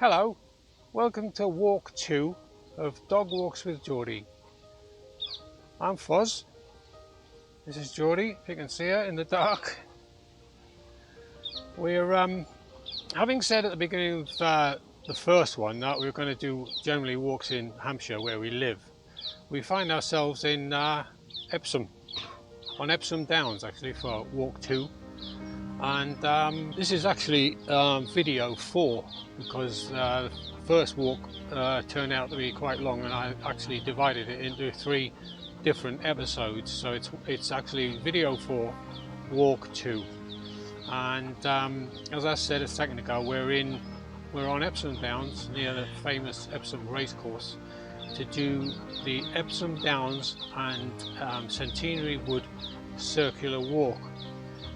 Hello, welcome to walk 2 of Dog Walks with Jordi. I'm Fuzz. This is Jordi, if you can see her in the dark. We're having said at the beginning of the first one that we were going to do generally walks in Hampshire where we live. We find ourselves in Epsom, on Epsom Downs actually, for walk 2. And this is actually video 4 because the first walk turned out to be quite long, and I actually divided it into 3 different episodes. So it's actually video 4, walk 2. And as I said a second ago, we're on Epsom Downs near the famous Epsom Racecourse to do the Epsom Downs and Centenary Wood circular walk.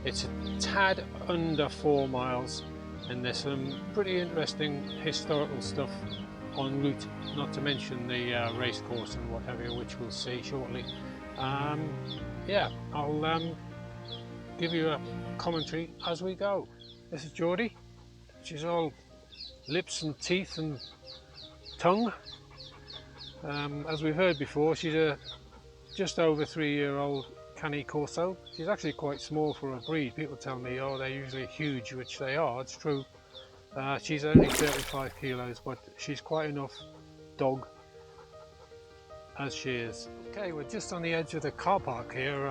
It's a tad under 4 miles, and there's some pretty interesting historical stuff en route, not to mention the racecourse and what have you, which we'll see shortly. Yeah, I'll give you a commentary as we go. This is Jordi. She's all lips and teeth and tongue. As we've heard before, she's a just over 3-year-old Canny Corso. She's actually quite small for a breed. People tell me, oh, they're usually huge, which they are, it's true. She's only 35 kilos, but she's quite enough dog as she is. Okay, we're just on the edge of the car park here.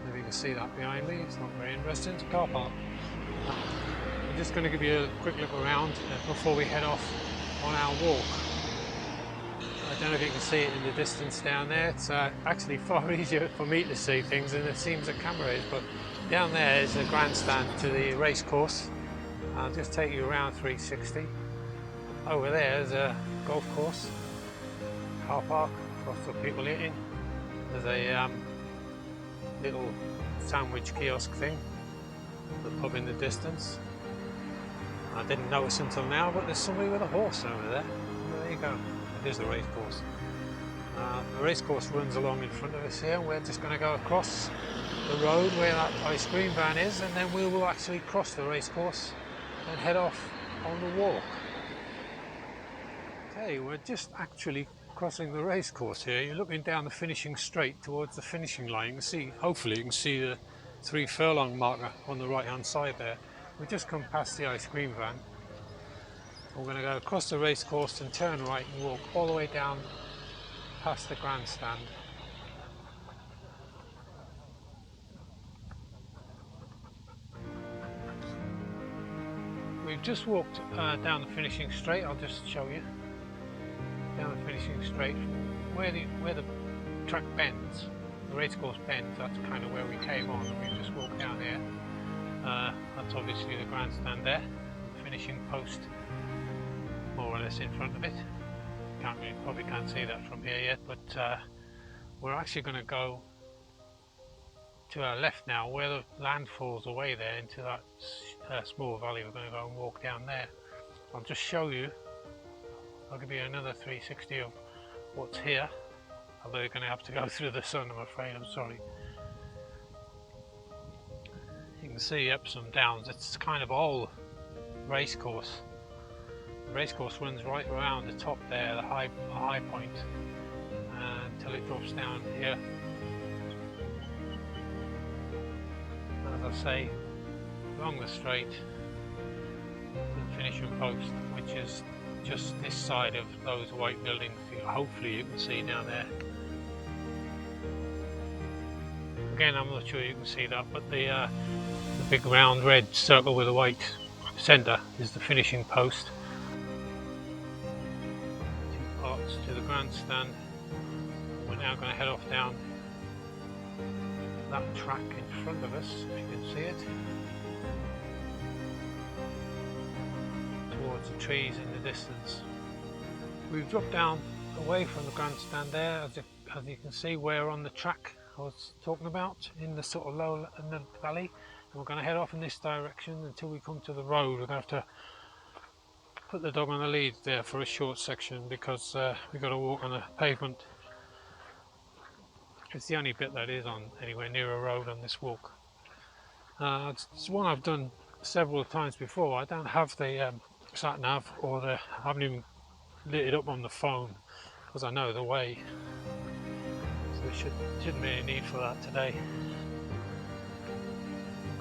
If you can see that behind me, it's not very interesting, it's a car park. I'm just going to give you a quick look around before we head off on our walk. I don't know if you can see it in the distance down there. It's actually far easier for me to see things than it seems the camera is, but down there is a grandstand to the race course. I'll just take you around 360. Over there is a golf course, car park, lots of people eating. There's a little sandwich kiosk thing, the pub in the distance. I didn't notice until now, but there's somebody with a horse over there. There you go. It is the racecourse. The racecourse runs along in front of us here, and we're just going to go across the road where that ice cream van is, and then we will actually cross the racecourse and head off on the walk. Okay, we're just actually crossing the racecourse here. You're looking down the finishing straight towards the finishing line. You can see, hopefully you can see the 3 furlong marker on the right hand side there. We've just come past the ice cream van. We're going to go across the racecourse and turn right and walk all the way down past the grandstand. We've just walked down the finishing straight. I'll just show you. Down the finishing straight, where the track bends, the racecourse bends, that's kind of where we came on. We just walked down here. That's obviously the grandstand there, the finishing post, more or less in front of it. Probably can't see that from here yet, but we're actually going to go to our left now, where the land falls away there into that small valley. We're going to go and walk down there. I'll just show you. I'll give you another 360 of what's here, although you're going to have to go through the sun, I'm afraid. I'm sorry. You can see Epsom Downs. It's kind of old racecourse. The racecourse runs right around the top there, the high point, until it drops down here. As I say, along the straight to the finishing post, which is just this side of those white buildings. Hopefully you can see down there. Again, I'm not sure you can see that, but the big round red circle with a white centre is the finishing post. 2 parts to the grandstand. We're now going to head off down that track in front of us, if you can see it, towards the trees in the distance. We've dropped down away from the grandstand there, as you can see. We're on the track I was talking about, in the sort of low in the valley, and we're going to head off in this direction until we come to the road. We're going to have to put the dog on the lead there for a short section because we've got to walk on the pavement. It's the only bit that is on anywhere near a road on this walk. It's one I've done several times before. I don't have the sat nav, or I haven't even lit it up on the phone because I know the way. So there shouldn't be any need for that today.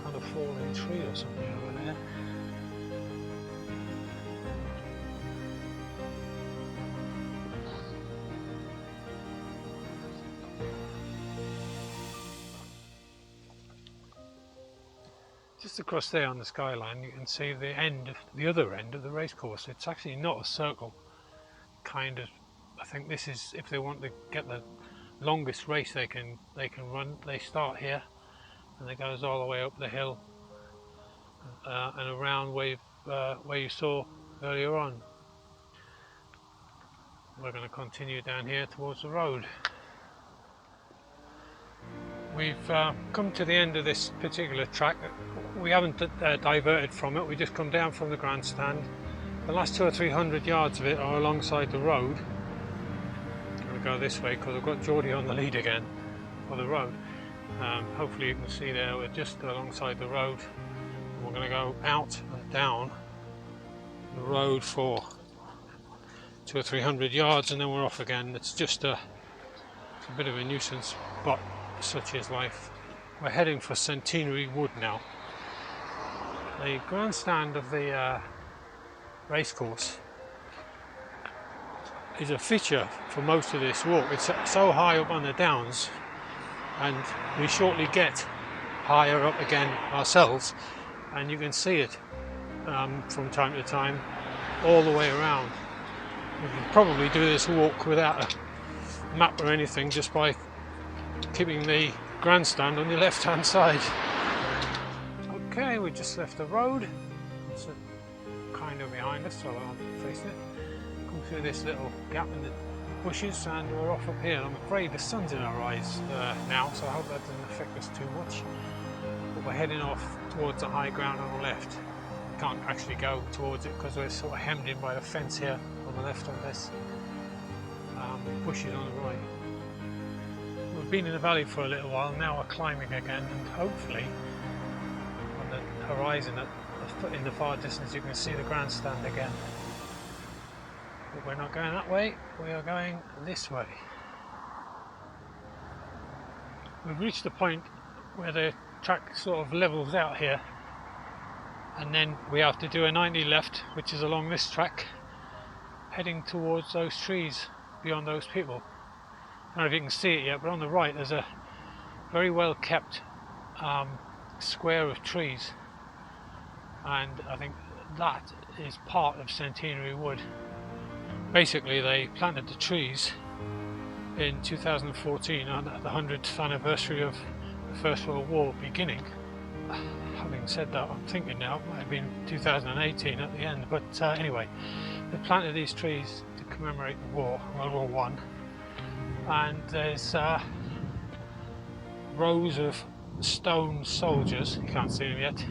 Kind of fallen tree or something over there. Just across there on the skyline you can see the other end of the racecourse. It's actually not a circle, kind of. I think this is, if they want to get the longest race they can run, they start here and it goes all the way up the hill and around where you saw earlier on. We're going to continue down here towards the road. We've come to the end of this particular track. We haven't diverted from it, we just come down from the grandstand. The last 200 or 300 yards of it are alongside the road. I'm going to go this way because I've got Jordi on the lead again for the road. Hopefully you can see there, we're just alongside the road. We're going to go out and down the road for 200 or 300 yards and then we're off again. It's just it's a bit of a nuisance, but such is life. We're heading for Centenary Wood now. The grandstand of the racecourse is a feature for most of this walk. It's so high up on the downs, and we shortly get higher up again ourselves, and you can see it from time to time all the way around. You can probably do this walk without a map or anything, just by keeping the grandstand on your left hand side. Okay, we just left the road. It's kind of behind us, so I'll face it. Come through this little gap in the bushes and we're off up here. I'm afraid the sun's in our eyes now, so I hope that doesn't affect us too much. But we're heading off towards the high ground on the left. Can't actually go towards it because we're sort of hemmed in by the fence here on the left on this. Bushes on the right. We've been in the valley for a little while, now we're climbing again, and hopefully on the horizon in the far distance you can see the grandstand again. But we're not going that way, we are going this way. We've reached the point where the track sort of levels out here, and then we have to do a 90 left, which is along this track, heading towards those trees beyond those people. I don't know if you can see it yet, but on the right there's a very well kept square of trees, and I think that is part of Centenary Wood. Basically they planted the trees in 2014 on the 100th anniversary of the First World War beginning. Having said that, I'm thinking now it might have been 2018 at the end, but anyway, they planted these trees to commemorate the war, World War One. And there's rows of stone soldiers, you can't see them yet,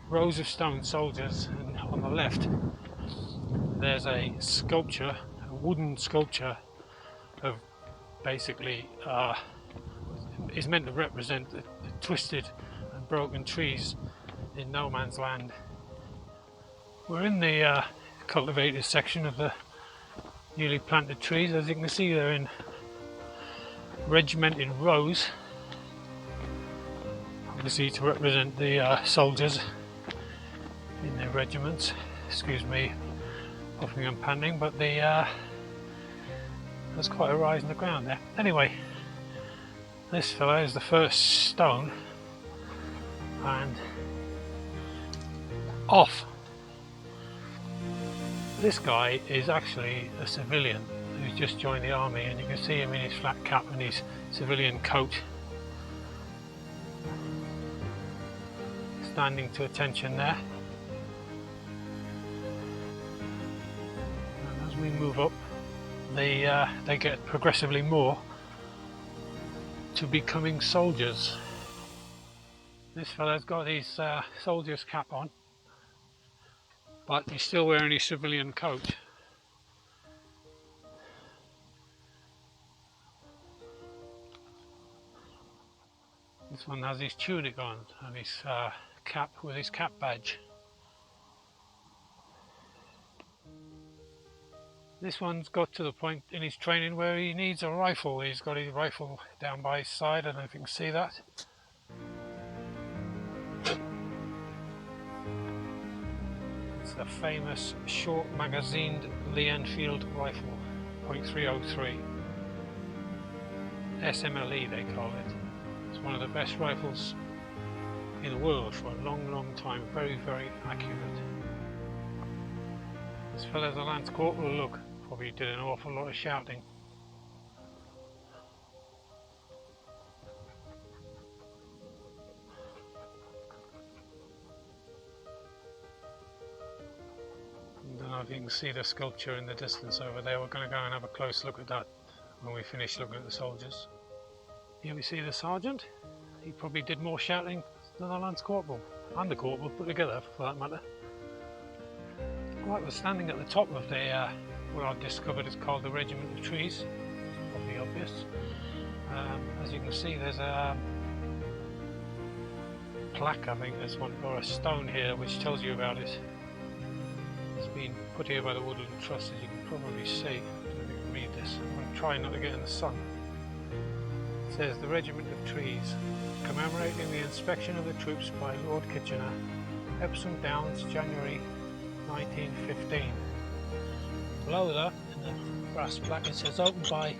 rows of stone soldiers, and on the left there's a sculpture, a wooden sculpture of basically is meant to represent the twisted and broken trees in no man's land. We're in the cultivated section of the newly planted trees. As you can see, they're in regimented rows, obviously to represent the soldiers in their regiments. Excuse me puffing and panting, but there's quite a rise in the ground there. Anyway, this fella is the first stone, and off. This guy is actually a civilian who's just joined the army, and you can see him in his flat cap and his civilian coat, standing to attention there. And as we move up, they get progressively more to becoming soldiers. This fella's got his soldier's cap on, but he's still wearing his civilian coat. This one has his tunic on and his cap with his cap badge. This one's got to the point in his training where he needs a rifle. He's got his rifle down by his side. I don't know if you can see that. It's the famous short magazined Lee Enfield rifle, .303. SMLE they call it. It's one of the best rifles in the world for a long time. Very accurate. This fella's a Lance Corporal. Look, probably did an awful lot of shouting. I don't know if you can see the sculpture in the distance over there. We're going to go and have a close look at that when we finish looking at the soldiers. Here we see the sergeant. He probably did more shouting than the Lance Corporal and the Corporal put together, for that matter. Right, we're standing at the top of the what I've discovered is called the Regiment of Trees. It's probably obvious. As you can see, there's a plaque, I think there's one, or a stone here which tells you about it. It's been put here by the Woodland Trust, as you can probably see. I don't know if you can read this. I'm going to try not to get in the sun. It says the Regiment of Trees, commemorating the inspection of the troops by Lord Kitchener, Epsom Downs, January 1915. Below that, in the brass plaque, it says opened by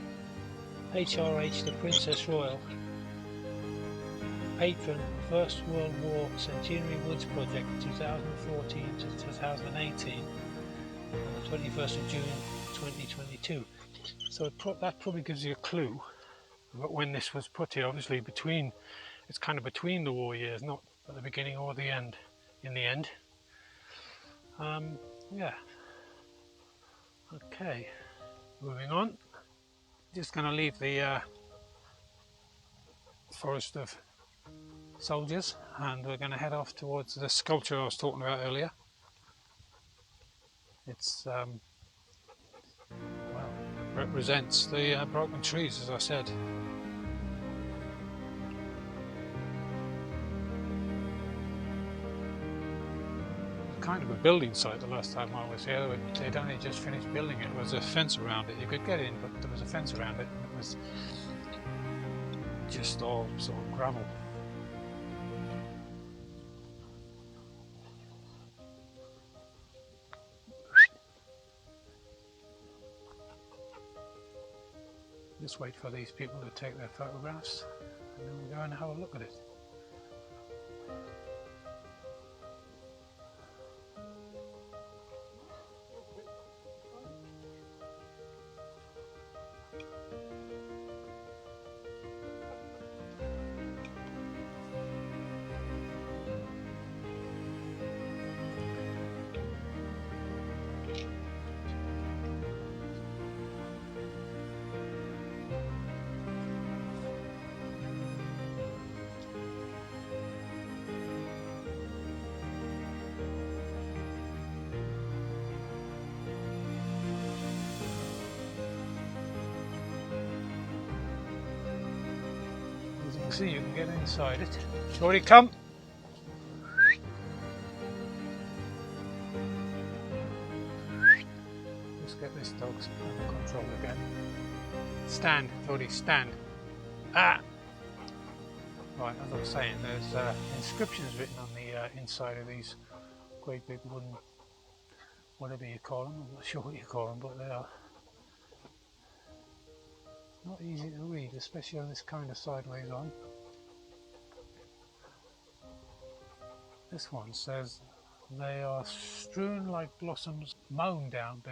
HRH the Princess Royal, patron First World War Centenary Woods Project 2014 to 2018, on the 21st of June 2022. So that probably gives you a clue about when this was put here. Obviously it's kind of between the war years, not at the beginning or the end, in the end. Yeah. Okay, moving on. Just going to leave the forest of soldiers and we're going to head off towards the sculpture I was talking about earlier. It's well, represents the broken trees, as I said. Kind of a building site the last time I was here. They'd only just finished building it. There was a fence around it. You could get in, but there was a fence around it and it was just all sort of gravel. Just wait for these people to take their photographs and then we'll go and have a look at it. See, you can get inside it. Jordi, come! Let's get this dog under control again. Stand, Jordi, stand. Ah! Right, as I was saying, there's inscriptions written on the inside of these great big wooden, whatever you call them, I'm not sure what you call them, but they are not easy to read, especially on this kind of sideways on. This one says, they are strewn like blossoms mown down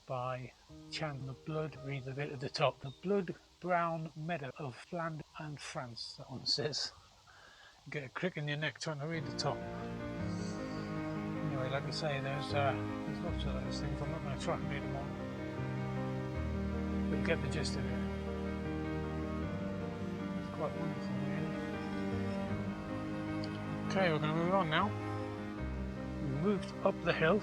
by chant the blood, read the bit at the top, the blood brown meadow of Flanders and France, that one says. You get a crick in your neck trying to read the top. Anyway, like I say, there's lots of those things. I'm not going to try and read them all, but you get the gist of it. Quite wonderful, really. Okay, we're going to move on now. We've moved up the hill,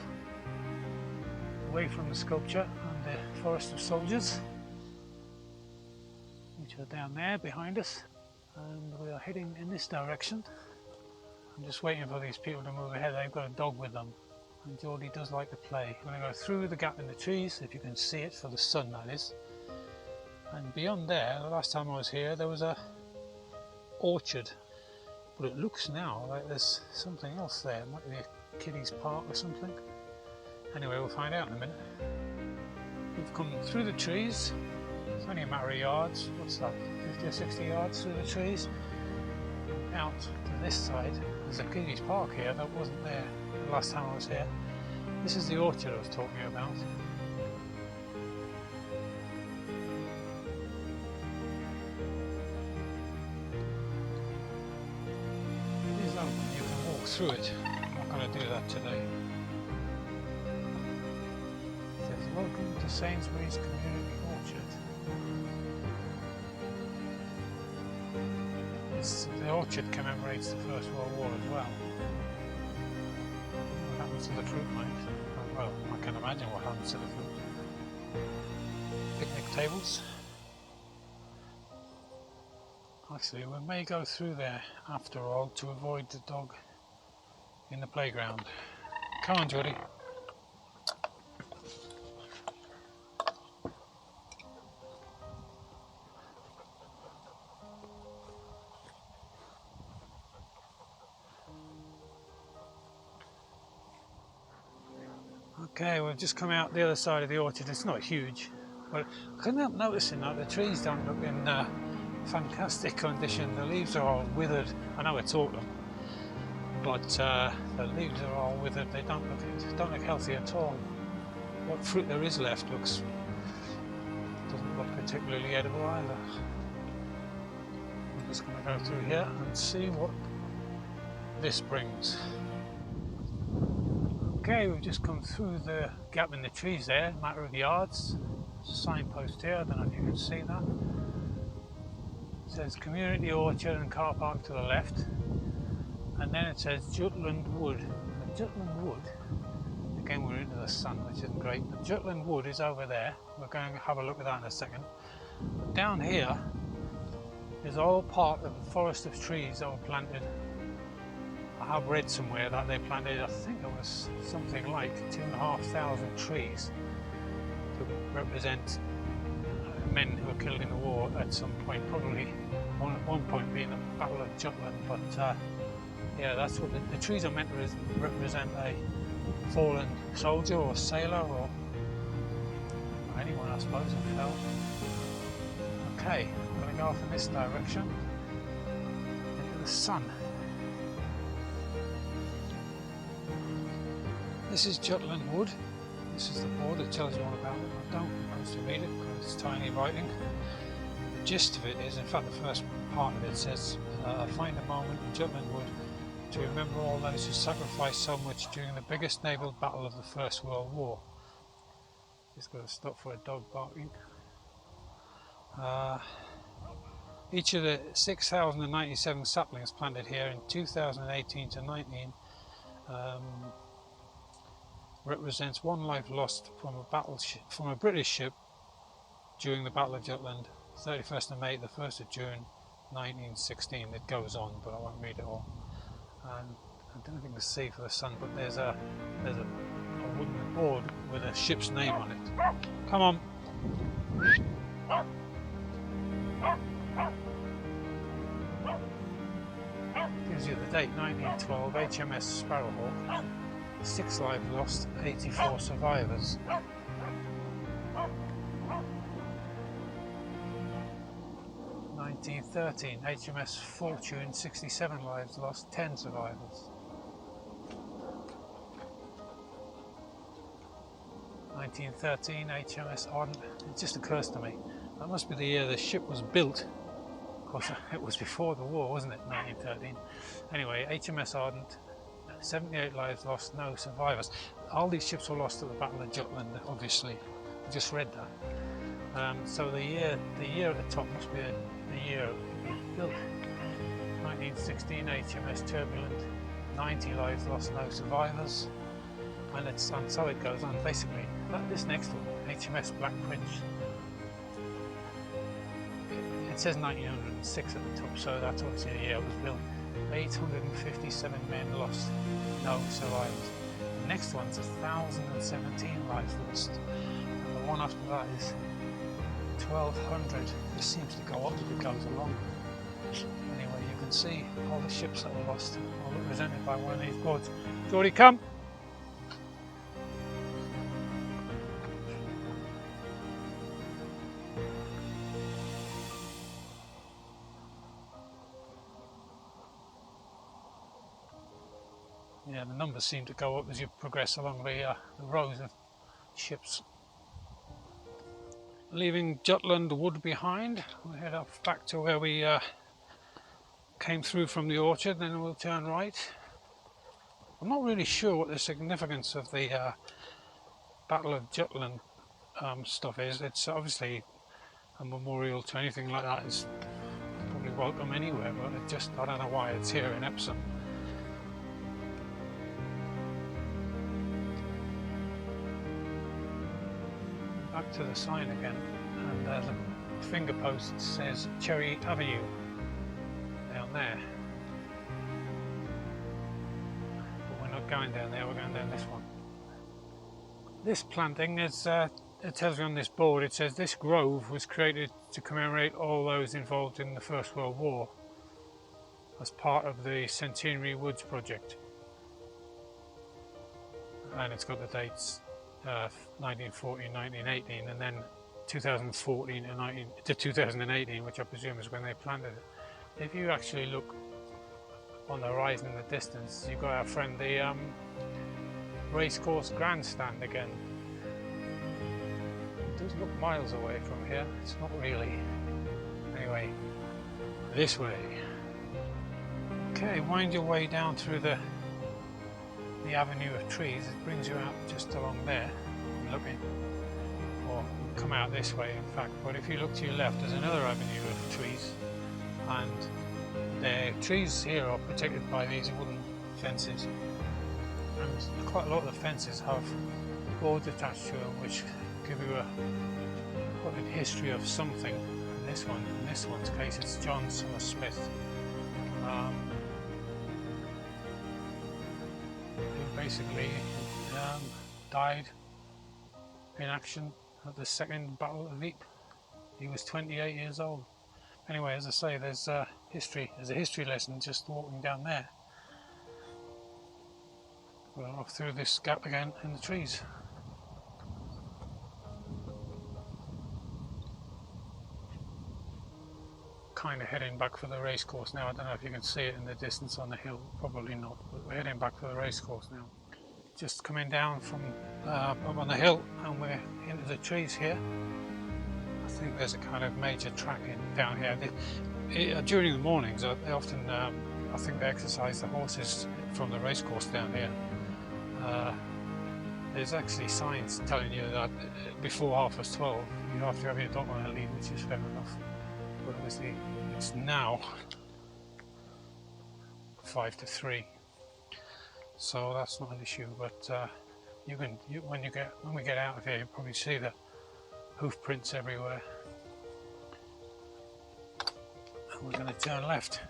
away from the sculpture and the forest of soldiers, which are down there behind us, and we are heading in this direction. I'm just waiting for these people to move ahead. They've got a dog with them, and Jordi does like to play. I'm going to go through the gap in the trees, if you can see it, for the sun that is. And beyond there, the last time I was here, there was a orchard, but it looks now like there's something else there. It might be a kiddies park or something. Anyway, we'll find out in a minute. We've come through the trees. It's only a matter of yards. What's that, 50 or 60 yards through the trees? Out to this side, there's a kiddies park here that wasn't there the last time I was here. This is the orchard I was talking about. It is open, you can walk through it. I'm not going to do that today. It says, "Welcome to Sainsbury's Community Orchard." The orchard commemorates the First World War as well. What happens to the fruit, mate? Oh, well, I can imagine what happens to the fruit. Picnic tables. Actually, we may go through there after all to avoid the dog in the playground. Come on, Jordi. Okay, we've just come out the other side of the orchard. It's not huge, but I couldn't help noticing that the trees don't look in fantastic condition. The leaves are all withered. I know it's autumn, but the leaves are all withered. They don't look healthy at all. What fruit there is left doesn't look particularly edible either. I'm just going to go through here and see what this brings. Okay, we've just come through the gap in the trees there, matter of yards. There's a signpost here, I don't know if you can see that. It says Community Orchard and Car Park to the left. And then it says Jutland Wood. And Jutland Wood, again we're into the sun, which isn't great, but Jutland Wood is over there. We're going to have a look at that in a second. But down here is all part of the forest of trees that were planted. I have read somewhere that they planted, I think it was something like 2,500 trees to represent men who were killed in the war at some point, probably one point being the Battle of Jutland. But yeah, that's what the trees are meant to represent, a fallen soldier or sailor or anyone, I suppose, who fell. Okay, I'm going to go off in this direction into the sun. This is Jutland Wood. This is the board that tells you all about it. I don't propose to read it because it's tiny writing. The gist of it is, in fact, the first part of it says, find a moment in Jutland Wood to remember all those who sacrificed so much during the biggest naval battle of the First World War. Just got to stop for a dog barking. Each of the 6,097 saplings planted here in 2018 to 19 represents one life lost from a British ship during the Battle of Jutland, 31st of May to the 1st of June 1916. It goes on, but I won't read it all. And I don't think to see for the sun, but there's a wooden board with a ship's name on it. Come on. Gives you the date, 1912, HMS Sparrowhawk. 6 lives lost, 84 survivors. 1913, HMS Fortune, 67 lives lost, 10 survivors. 1913, HMS Ardent. It just occurs to me, that must be the year the ship was built. Of course, it was before the war, wasn't it, 1913? Anyway, HMS Ardent, 78 lives lost, no survivors. All these ships were lost at the Battle of Jutland, obviously. I just read that. So the year at the top must be the year it was built. 1916, HMS Turbulent, 90 lives lost, no survivors. And so it goes on. Basically, this next one, HMS Black Prince. It says 1906 at the top, so that's obviously the year it was built. 857 men lost, no survivors. next one's 1,017 live first, and the one after that is 1,200. This seems to go up as it goes along. Anyway, you can see all the ships that were lost, all represented by one of these boards. Jordi, come! Yeah, the numbers seem to go up as you progress along the rows of ships. Leaving Jutland Wood behind, we'll head off back to where we came through from the orchard, then we'll turn right. I'm not really sure what the significance of the Battle of Jutland stuff is. It's obviously a memorial to anything like that is probably welcome anywhere, but I don't know why it's here in Epsom. Back to the sign again, and the finger post says Cherry Avenue down there, but we're not going down there, we're going down this one. This planting is, it tells you on this board, it says this grove was created to commemorate all those involved in the First World War as part of the Centenary Woods project, and it's got the dates 1914, 1918, and then 2014 to 2018, which I presume is when they planted it. If you actually look on the horizon in the distance, you've got our friend the racecourse grandstand again. It does look miles away from here, it's not really. Anyway, this way. Okay, wind your way down through the avenue of trees. It brings you out just along there, looking, or come out this way in fact, but if you look to your left there's another avenue of trees, and the trees here are protected by these wooden fences, and quite a lot of the fences have boards attached to them which give you a history of something. In this one's case it's John Summer Smith, who basically died in action at the Second Battle of Ypres. He was 28 years old. Anyway, as I say, there's a history lesson just walking down there. We're off through this gap again in the trees. Kind of heading back for the racecourse now. I don't know if you can see it in the distance on the hill, probably not, but we're heading back for the racecourse now. Just coming down from up on the hill, and we're into the trees here. I think there's a kind of major track down here. During the mornings, they often, I think they exercise the horses from the racecourse down here. There's actually signs telling you that before 12:30 you have to have your dog on a lead, which is fair enough. But obviously it's now 5 to 3. So that's not an issue, but when we get out of here, you'll probably see the hoof prints everywhere. And we're going to turn left.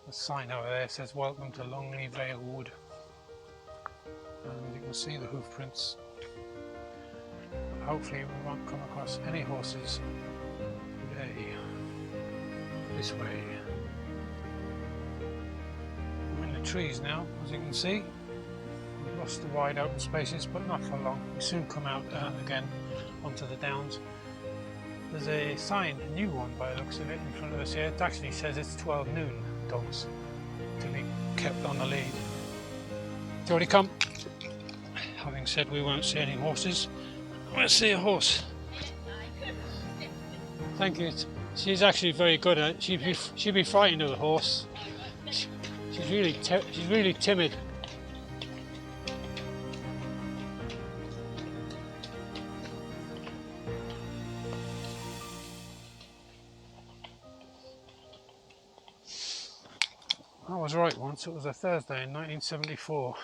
The sign over there says "Welcome to Longley Vale Wood," and you can see the hoof prints. But hopefully we won't come across any horses today. This way. Trees now, as you can see. We've lost the wide open spaces, but not for long. We soon come out again onto the downs. There's a sign, a new one by the looks of it, in front of us here. It actually says it's 12 noon dogs to be kept on the lead. Jordi, come. Having said we won't see any horses, we'll see a horse. Thank you. She's actually very good at it. She'd be frightened of the horse. She's really timid. I was right once. It was a Thursday in 1974.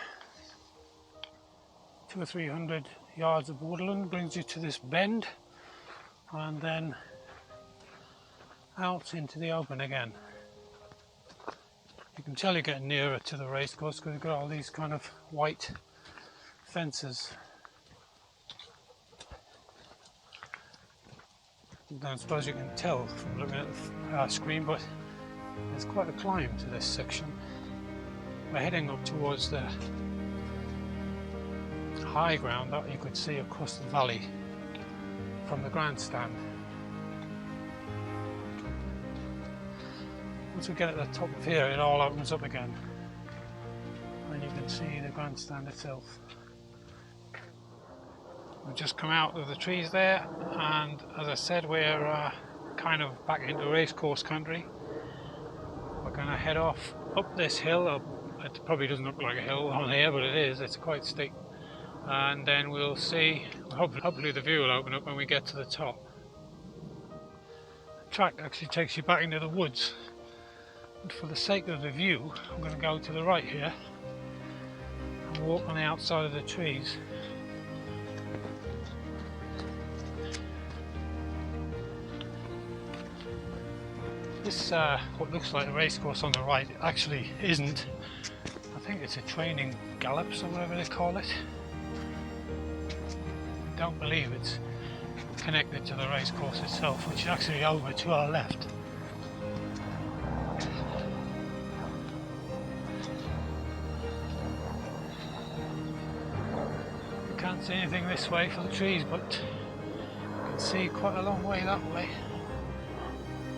200 or 300 yards of woodland brings you to this bend, and then out into the open again. You can tell you're getting nearer to the racecourse because we've got all these kind of white fences. I don't suppose you can tell from looking at the screen, but there's quite a climb to this section. We're heading up towards the high ground that you could see across the valley from the grandstand. Once we get at the top of here, it all opens up again and you can see the grandstand itself. We've just come out of the trees there, and as I said, we're kind of back into racecourse country. We're going to head off up this hill. It probably doesn't look like a hill on here, but it is. It's quite steep. And then we'll see, hopefully the view will open up when we get to the top. The track actually takes you back into the woods. But for the sake of the view, I'm going to go to the right here and walk on the outside of the trees. This, what looks like a racecourse on the right, actually isn't. I think it's a training gallops or whatever they call it. I don't believe it's connected to the racecourse itself, which is actually over to our left. Can't see anything this way for the trees, but you can see quite a long way that way.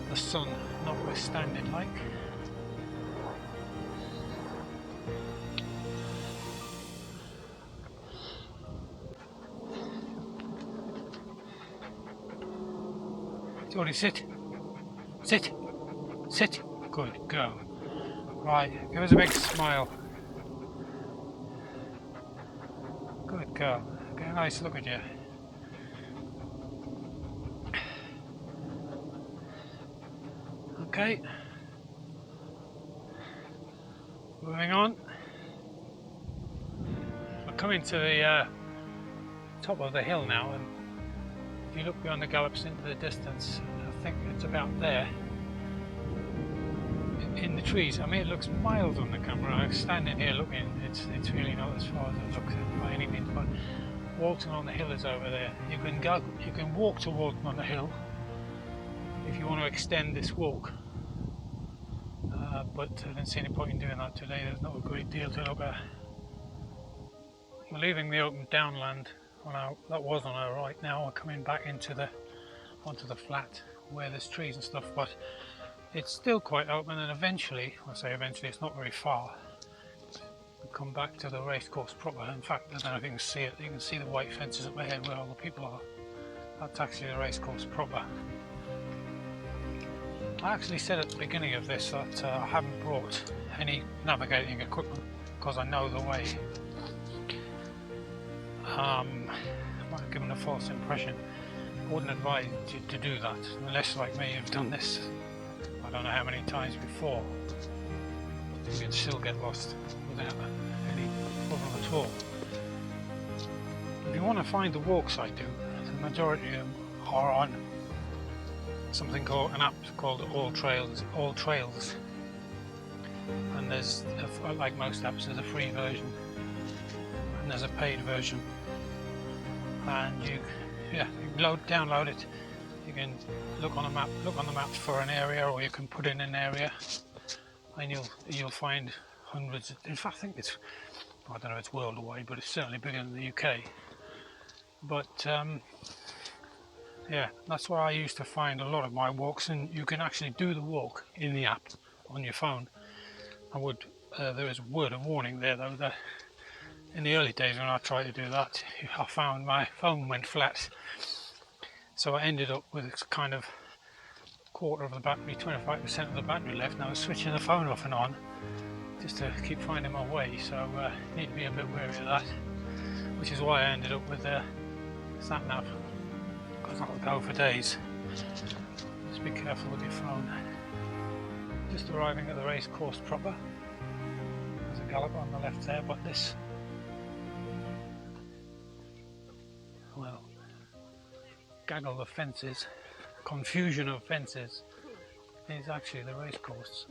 The sun notwithstanding, like. Jordi, sit. Sit. Sit. Good girl. Right, give us a big smile. Good girl. Get a nice look at you. Okay. Moving on. We're coming to the top of the hill now, and if you look beyond the gallops into the distance, I think it's about there in the trees. I mean, it looks miles on the camera. I'm standing here looking. It's really not as far as it looks by any means. But Walton on the hill is over there. You can walk to Walton on the hill if you want to extend this walk. But I didn't see any point in doing that today. There's not a great deal to look at. We're leaving the open downland that was on our right. Now we're coming back onto the flat where there's trees and stuff, but it's still quite open, and eventually, I say eventually, it's not very far. We'll come back to the racecourse proper. In fact, I don't know if you can see it. You can see the white fences up ahead where all the people are. That's actually the racecourse proper. I actually said at the beginning of this that I haven't brought any navigating equipment because I know the way. I might have given a false impression. I wouldn't advise you to do that unless, like me, you've done this I don't know how many times before. You can still get lost without any problem at all. If you want to find the walks I do, the majority of them are on something called an app called All Trails, and there's, like most apps, there's a free version and there's a paid version, and you download it. You can look on the map for an area, or you can put in an area, and you'll find hundreds. In fact, I think I don't know if it's worldwide, but it's certainly bigger than the UK. But yeah, that's where I used to find a lot of my walks, and you can actually do the walk in the app on your phone. There is a word of warning there though, that in the early days when I tried to do that, I found my phone went flat. So I ended up with a kind of quarter of the battery, 25% of the battery left, and I was switching the phone off and on just to keep finding my way. So I need to be a bit wary of that, which is why I ended up with the sat nav, because that'll go for days. Just be careful with your phone. Just arriving at the race course proper. There's a gallop on the left there, but this, well, gaggle of fences, confusion of fences, is actually the race course.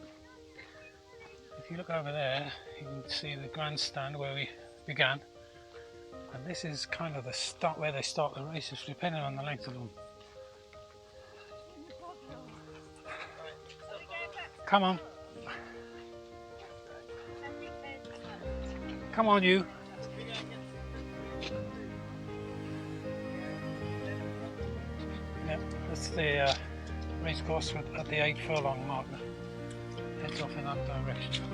If you look over there, you can see the grandstand where we began, and this is kind of the start where they start the races, depending on the length of them. Come on. Come on, you. Yep, that's the race course at the 8 furlong mark. Heads off in that direction.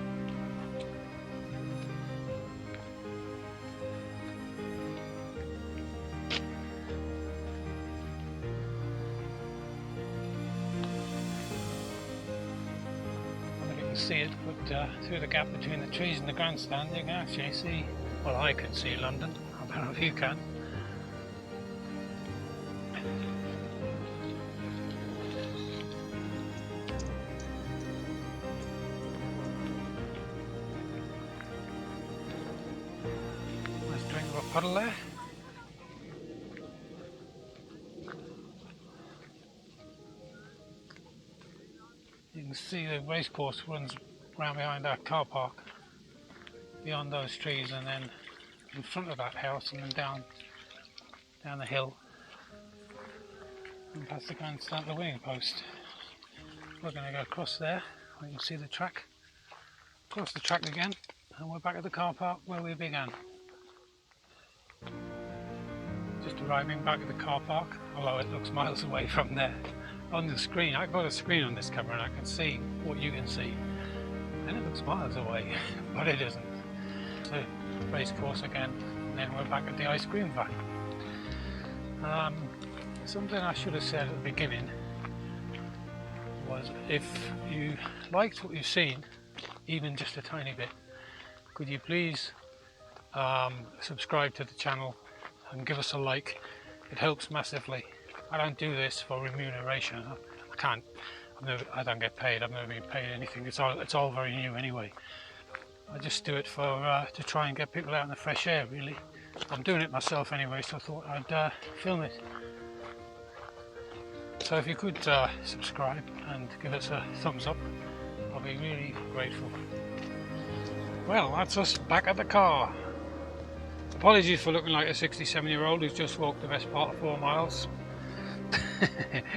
See it, but through the gap between the trees and the grandstand you can actually see, well, I can see London. I don't know if you can. Nice drink of a puddle there. You can see the racecourse runs around behind our car park, beyond those trees, and then in front of that house, and then down the hill, and past the grandstand, the winning post. We're going to go across there, where you can see the track, across the track again, and we're back at the car park where we began. Just arriving back at the car park, although it looks miles away from there. On the screen, I've got a screen on this camera and I can see what you can see, and it looks miles away, but it isn't. The race course again, and then we're back at the ice cream van. Something I should have said at the beginning was, if you liked what you've seen, even just a tiny bit, could you please subscribe to the channel and give us a like. It helps massively. I don't do this for remuneration. I can't. I don't get paid. I've never been paid anything. It's all very new anyway. I just do it for to try and get people out in the fresh air. Really, I'm doing it myself anyway, so I thought I'd film it. So if you could subscribe and give us a thumbs up, I'll be really grateful. Well, that's us back at the car. Apologies for looking like a 67-year-old who's just walked the best part of 4 miles.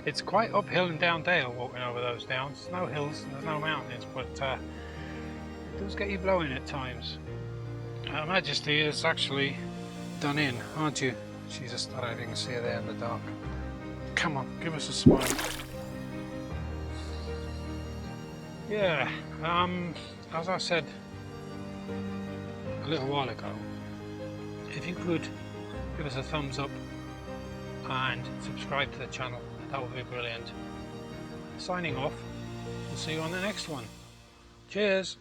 It's quite uphill and down dale walking over those downs. There's no hills and there's no mountains, but it does get you blowing at times. Her Majesty is actually done in, aren't you? She's a star. You can see her there in the dark. Come on, give us a smile. Yeah, as I said a little while ago, if you could give us a thumbs up and subscribe to the channel, that would be brilliant. Signing off, we'll see you on the next one. Cheers!